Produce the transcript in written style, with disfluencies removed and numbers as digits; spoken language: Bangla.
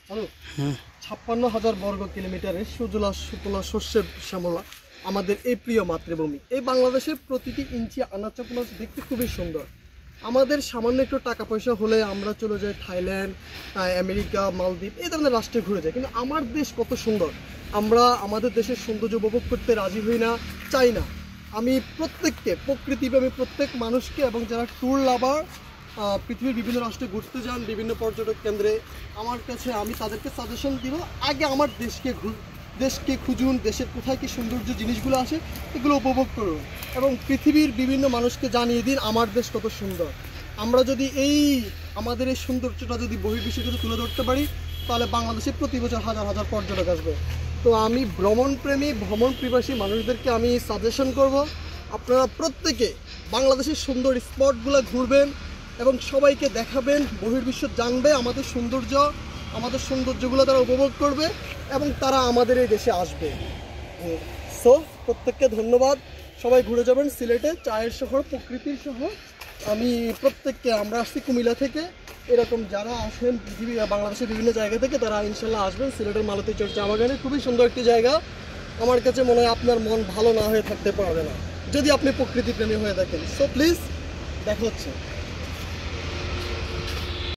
হ্যালো, 56,000 বর্গ কিলোমিটারের সুজলা সুফলা শস্যের শ্যামলা আমাদের এই প্রিয় মাতৃভূমি। এই বাংলাদেশের প্রতিটি ইঞ্চি আনাচে দেখতে খুবই সুন্দর। আমাদের সামান্য একটু টাকা পয়সা হলে আমরা চলে যাই থাইল্যান্ড, আমেরিকা, মালদ্বীপ এই ধরনের রাষ্ট্রে ঘুরে যাই, কিন্তু আমার দেশ কত সুন্দর। আমরা আমাদের দেশের সৌন্দর্য উপভোগ করতে রাজি হই না, চাই না। আমি প্রত্যেককে প্রকৃতিপ্রেমী প্রত্যেক মানুষকে এবং যারা ট্যুর লাভার পৃথিবীর বিভিন্ন রাষ্ট্রে ঘুরতে যান, বিভিন্ন পর্যটক কেন্দ্রে, আমার কাছে আমি তাদেরকে সাজেশন দিব, আগে আমার দেশকে খুঁজুন, দেশের কোথায় কী সৌন্দর্য জিনিসগুলো আসে এগুলো উপভোগ করুন এবং পৃথিবীর বিভিন্ন মানুষকে জানিয়ে দিন আমার দেশ কত সুন্দর। আমরা যদি আমাদের এই সৌন্দর্যটা যদি বহির্বিশ্বে যদি তুলে ধরতে পারি, তাহলে বাংলাদেশে প্রতি বছর হাজার হাজার পর্যটক আসবে। তো আমি ভ্রমণপ্রেমী ভ্রমণ পিপাসী মানুষদেরকে আমি সাজেশন করব, আপনারা প্রত্যেকে বাংলাদেশের সুন্দর স্পটগুলো ঘুরবেন এবং সবাইকে দেখাবেন, বহির্বিশ্ব জানবে আমাদের সৌন্দর্যগুলো তারা উপভোগ করবে এবং তারা আমাদের এই দেশে আসবে। সো প্রত্যেককে ধন্যবাদ। সবাই ঘুরে যাবেন সিলেটে, চায়ের শহর, প্রকৃতির শহর। আমরা আসছি কুমিল্লা থেকে, এরকম যারা আসেন বাংলাদেশের বিভিন্ন জায়গা থেকে তারা ইনশাল্লাহ আসবেন সিলেটের মালতী চর চা বাগানে। খুবই সুন্দর একটি জায়গা। আমার কাছে মনে হয় আপনার মন ভালো না হয়ে থাকতে পারবে না যদি আপনি প্রকৃতিপ্রেমী হয়ে থাকেন। সো প্লিজ, দেখা হচ্ছে।